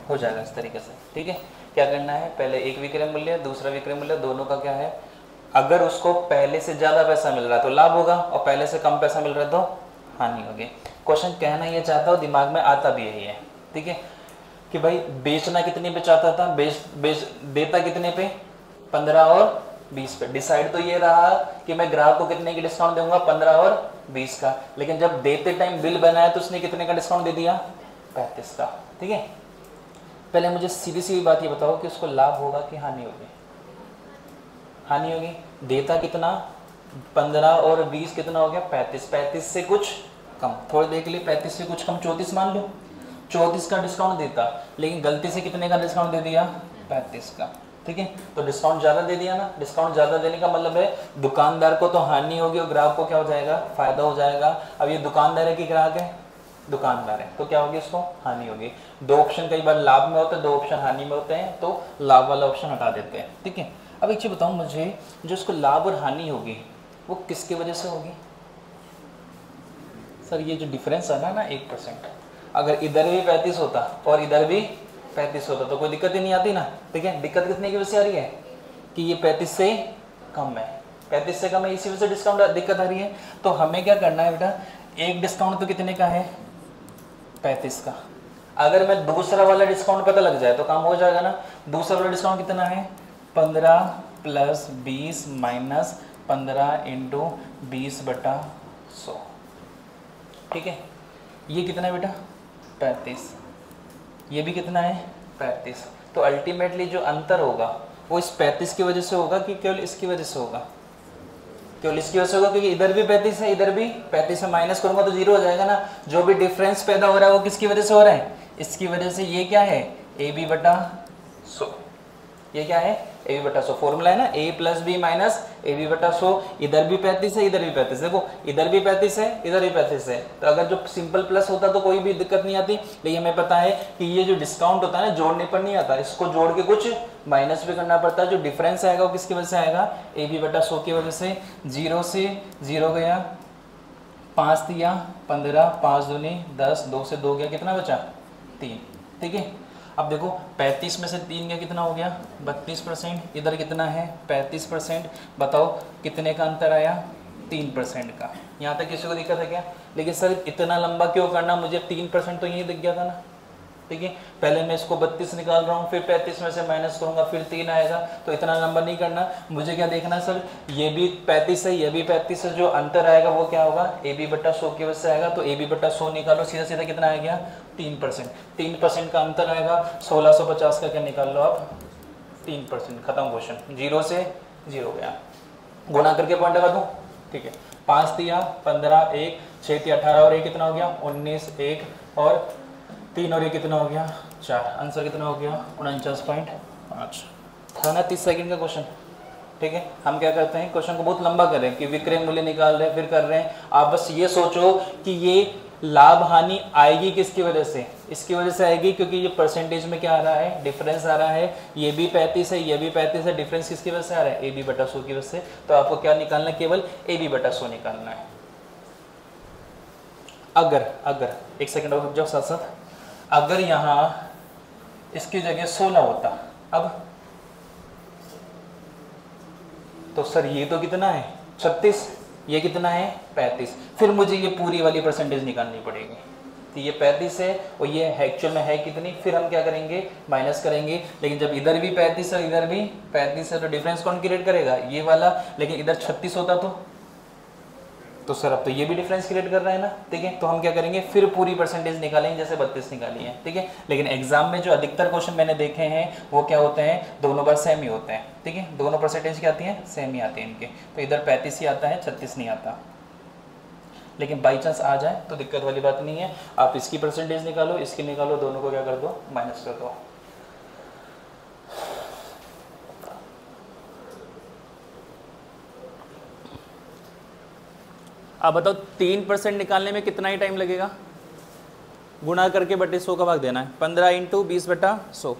हो जाएगा इस तरीके से, ठीक है। क्या करना है, पहले एक विक्रय मूल्य, दूसरा विक्रय मूल्य, दोनों का क्या है, अगर उसको पहले से ज़्यादा पैसा मिल रहा है तो लाभ होगा, और पहले से कम पैसा मिल रहा है तो हानि होगी। क्वेश्चन कहना ये चाहता हूँ, दिमाग में आता भी यही है, ठीक है, कि भाई बेचना कितने पे चाहता था, देता कितने पे, 15 और 20 पे। डिसाइड तो ये रहा कि मैं ग्राहक को कितने की डिस्काउंट दूंगा, 15 और 20 का, लेकिन जब देते टाइम बिल बनाया तो उसने कितने का डिस्काउंट दे दिया, 35 का, ठीक है। पहले मुझे सीधी सी बात ये बताओ कि उसको लाभ होगा कि हानि होगी? हानि होगी। देता कितना, 15 और 20 कितना हो गया, 35, 35 से कुछ कम, थोड़ी देर के लिए 35 से कुछ कम 34 मान लो, 34 का डिस्काउंट देता, लेकिन गलती से कितने का डिस्काउंट दे दिया, 35 का, ठीक है। तो डिस्काउंट ज़्यादा दे दिया ना, डिस्काउंट ज़्यादा देने का मतलब है दुकानदार को तो हानि होगी और ग्राहक को क्या हो जाएगा, फायदा हो जाएगा। अब ये दुकानदार है कि ग्राहक है, दुकानदार है, तो क्या होगी, उसको हानि होगी। दो ऑप्शन कई बार लाभ में होते हैं, दो ऑप्शन हानि में होते हैं, तो लाभ वाला ऑप्शन हटा देते हैं, ठीक है। अब एक चीज बताऊं मुझे, जो उसको लाभ और हानि होगी वो किसकी वजह से होगी? सर ये जो डिफरेंस है ना 1%, अगर इधर भी 35 होता और इधर भी 35 होता तो कोई दिक्कत ही नहीं आती ना, ठीक है। दिक्कत कितने की वजह से आ रही है कि ये 35 से कम है, 35 से कम है, इसी वजह से डिस्काउंट दिक्कत आ रही है। तो हमें क्या करना है बेटा, एक डिस्काउंट तो कितने का है, 35 का। अगर मैं दूसरा वाला डिस्काउंट पता लग जाए तो काम हो जाएगा ना। दूसरा वाला डिस्काउंट कितना है, 15 + 20 - 15 × 20/100, 100। ठीक है, ये कितना है बेटा 35, ये भी कितना है 35। तो अल्टीमेटली जो अंतर होगा वो इस 35 की वजह से होगा कि केवल इसकी वजह से होगा? केवल इसकी वजह से होगा, क्योंकि इधर भी 35 है, इधर भी 35 है, माइनस करूंगा तो 0 हो जाएगा ना। जो भी डिफरेंस पैदा हो रहा है वो किसकी वजह से हो रहा है? इसकी वजह से। ये क्या है AB बटा 100, ये क्या है AB बटा 100। फॉर्मूला है ना A plus B minus AB बटा 100। इधर भी 35 है, इधर भी 35 है, देखो इधर भी 35 है, इधर भी 35 है। तो अगर जो सिंपल प्लस होता तो कोई भी दिक्कत नहीं आती, लेकिन हमें पता है कि ये जो डिस्काउंट होता है ना, जोड़ने पर नहीं आता, इसको जोड़ के कुछ माइनस भी करना पड़ता है। जो डिफरेंस आएगा वो किसकी वजह से आएगा? AB बटा 100 की वजह से। 0 से 0 गया, 5 दिया 15, 5 दूनी 10, 2 से 2 गया, कितना बचा 3। ठीक है, अब देखो 35 में से 3 गया, कितना हो गया 32%। इधर कितना है 35%। बताओ कितने का अंतर आया? 3% का। यहाँ तक किसी को दिक्कत है क्या? लेकिन सर इतना लंबा क्यों करना, मुझे 3% तो यही दिख गया था ना। ठीक है, पहले मैं इसको 32 निकाल रहा हूँ, फिर 35 में से माइनस करूंगा, फिर 3 आएगा, तो इतना लंबा नहीं करना। मुझे क्या देखना सर, ये भी 35 है, ये भी 35 है, जो अंतर आएगा वो क्या होगा? AB बटा 100 की वजह से आएगा। तो AB बटा 100 निकालो, सीधा सीधा कितना आ गया 3%। 3% का अंतर आएगा, 1650 का क्या निकाल लो आप 3%। खत्म क्वेश्चन, 0 से 0 गया। गुना करके पॉइंट लगा दूँ? ठीक है, 5 दिया 15, 1 6 दिया 18, और ये कितना हो गया 19, 1 और 3 और ये कितना हो गया 4। आंसर कितना हो गया 49.5। था ना 30 सेकंड का क्वेश्चन। ठीक है, हम क्या करते हैं, क्वेश्चन को बहुत लंबा कर रहे हैं कि विक्रय मूल्य निकाल रहे हैं, फिर कर रहे हैं। आप बस ये सोचो कि ये लाभ हानि आएगी किसकी वजह से? इसकी वजह से आएगी, क्योंकि ये परसेंटेज में क्या आ रहा है, डिफरेंस आ रहा है। ये भी 35 है, ये भी 35 है, डिफरेंस किसकी वजह से आ रहा है? AB बटा 100 की वजह से। तो आपको क्या निकालना है? केवल AB बटा 100 निकालना है। अगर एक सेकंड और रुक जाओ साथ साथ, अगर यहाँ इसकी जगह 16 होता, अब तो सर ये तो कितना है 36, ये कितना है 35, फिर मुझे ये पूरी वाली परसेंटेज निकालनी पड़ेगी। तो ये 35 है और ये एक्चुअल में है कितनी, फिर हम क्या करेंगे माइनस करेंगे। लेकिन जब इधर भी 35 है इधर भी 35 है तो डिफरेंस कौन क्रिएट करेगा? ये वाला। लेकिन इधर 36 होता तो सर अब तो ये भी डिफरेंस क्रिएट कर रहा है ना। ठीक है, तो हम क्या करेंगे, फिर पूरी परसेंटेज निकालेंगे, जैसे 32 निकाली है। ठीक है, लेकिन एग्जाम में जो अधिकतर क्वेश्चन मैंने देखे हैं वो क्या होते हैं, दोनों बार सेम ही होते हैं। ठीक है, दोनों परसेंटेज क्या आती हैं, सेम ही आती है इनके। तो इधर 35 ही आता है, 36 नहीं आता। लेकिन बाई चांस आ जाए तो दिक्कत वाली बात नहीं है, आप इसकी परसेंटेज निकालो, इसकी निकालो, दोनों को क्या कर दो, माइनस कर दो। अब बताओ 3% निकालने में कितना ही टाइम लगेगा? गुणा करके बटे 100 का भाग देना है। 15 इंटू 20 बटा 100।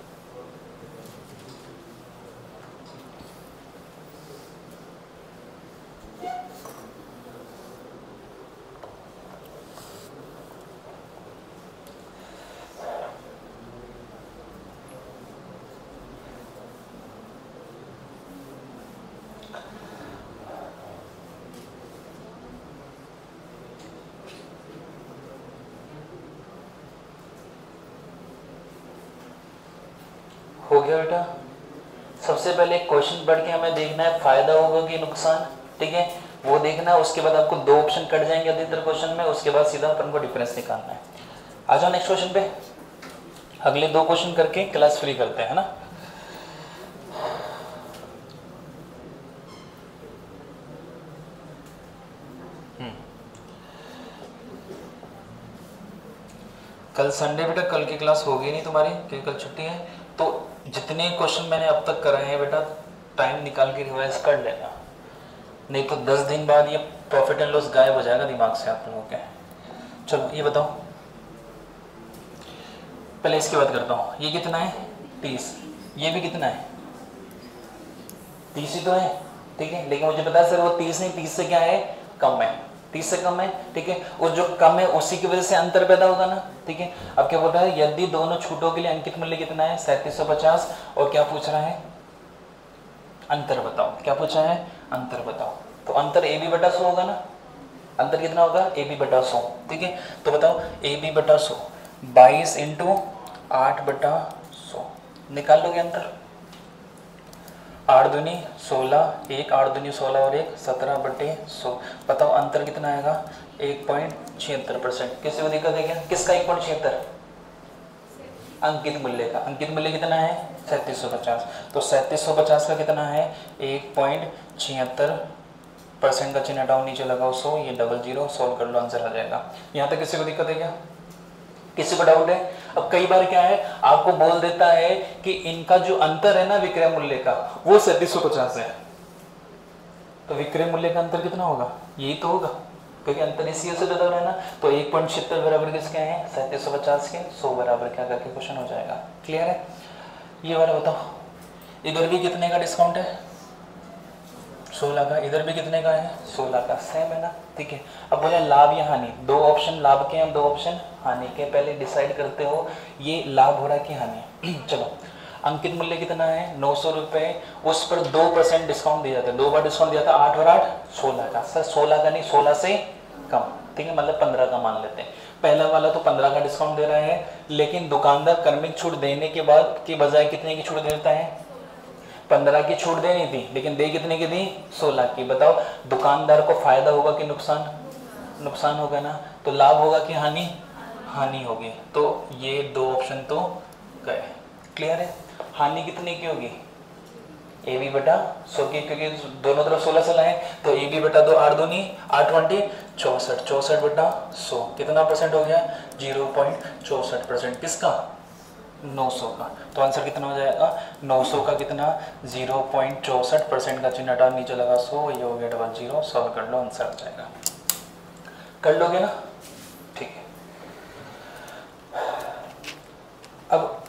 हो गया बेटा। सबसे पहले क्वेश्चन पढ़ के हमें देखना है फायदा होगा कि नुकसान। ठीक है, वो देखना है। उसके बाद आपको 2 ऑप्शन कट जाएंगे अधिकतर क्वेश्चन में, उसके बाद सीधा अपन को डिफरेंस निकालना है। आ जाओ नेक्स्ट क्वेश्चन पे, अगले 2 क्वेश्चन करके क्लास फ्री करते हैं, है ना। कल संडे बेटा, कल की क्लास होगी नहीं तुम्हारी क्योंकि कल छुट्टी है। तो जितने क्वेश्चन मैंने अब तक कराए हैं बेटा, टाइम निकाल के रिवाइज कर लेना, नहीं तो 10 दिन बाद ये प्रॉफिट एंड लॉस गायब हो जाएगा दिमाग से आप लोगों के। चलो ये बताओ, पहले इसकी बात करता हूँ। ये कितना है 30, ये भी कितना है 30 ही तो है। ठीक है, लेकिन मुझे पता है सर वो 30 नहीं, 30 से क्या है कम है, 30 से कम है। ठीक है, और जो कम है उसी की वजह से अंतर पैदा होगा ना। ठीक है, अब क्या बोल रहा है, यदि दोनों छूटों के लिए अंकित मूल्य कितना है 3750, और क्या पूछ रहा है अंतर बताओ। क्या पूछा है अंतर बताओ, तो अंतर AB बटा 100 होगा ना। अंतर कितना होगा AB बटा 100। ठीक है, तो बताओ AB बटा 100 22 इंटू 8 बटा 100 निकाल लोगे अंतर। 8 दूनी 16, 1 8 दूनी 16 और 1 17/100। बताओ अंतर कितना आएगा? 1.76%। किसी को दिक्कत है क्या? किसका 1.76? अंकित मूल्य का। अंकित मूल्य कितना है? 3750। तो 3750 का कितना है? 1.76% का चिन्ह हटाओ, नीचे लगाओ 100, ये 00, सॉल्व कर लो, आंसर आ जाएगा। यहाँ तक किसी को दिक्कत है क्या? किसी को डाउट है? अब कई बार क्या है, आपको बोल देता है कि इनका जो अंतर है ना विक्रय मूल्य का, वो 3750 है। तो विक्रय मूल्य का अंतर कितना होगा? यही तो होगा, क्योंकि अंतर इसी से बता रहा है ना। तो 1.76 बराबर किसके हैं? 3750 के। 100 बराबर क्या करके क्वेश्चन हो जाएगा। क्लियर है? ये वाला बताओ, इधर भी कितने का डिस्काउंट है? 16 का। इधर भी कितने का है? 16 का। सेम है ना? ठीक है। अब बोले लाभ या हानि, दो ऑप्शन लाभ के हैं, दो ऑप्शन हानि के। पहले डिसाइड करते हो ये लाभ हो रहा है कि हानि। चलो, अंकित मूल्य कितना है? 900 रुपये। उस पर 2% डिस्काउंट दिया जाता है, 2 बार डिस्काउंट दिया था, 8 और 8 16 का। सर 16 का नहीं, 16 से कम, ठीक है, मतलब 15 का मान लेते हैं। पहला वाला तो 15 का डिस्काउंट दे रहा है, लेकिन दुकानदार क्रमिक छूट देने के बाद की बजाय कितने की छूट देता है? 15 की छूट देनी थी, लेकिन दे कितने की दी? 16 की। बताओ दुकानदार को फायदा होगा कि नुकसान? नुकसान होगा ना। तो लाभ होगा कि हानि? हानि होगी। तो ये दो ऑप्शन तो गए। क्लियर है? हानि कितने की होगी? ए बी बटा 100 की, क्योंकि दोनों तरफ 16 16 है, तो ए बी बटा 2, 8 दूनी 8 20 64, 64 बटा 100 कितना परसेंट हो गया? 0.64%। किसका? 900 का। तो आंसर कितना हो जाएगा? 900 का कितना? 0.64% का चिन्ह हटा, नीचे लगा 100, ये हो गया 00, सॉल्व कर लो, आंसर आ जाएगा। कर लोगे ना? ठीक है। अब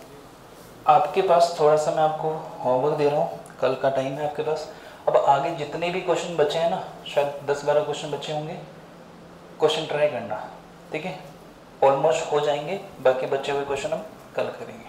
आपके पास थोड़ा सा मैं आपको होमवर्क दे रहा हूँ, कल का टाइम है आपके पास। अब आगे जितने भी क्वेश्चन बचे हैं ना, शायद 10-12 क्वेश्चन बचे होंगे, क्वेश्चन ट्राई करना, ठीक है? ऑलमोस्ट हो जाएंगे, बाकी बचे हुए क्वेश्चन हम कल करेंगे।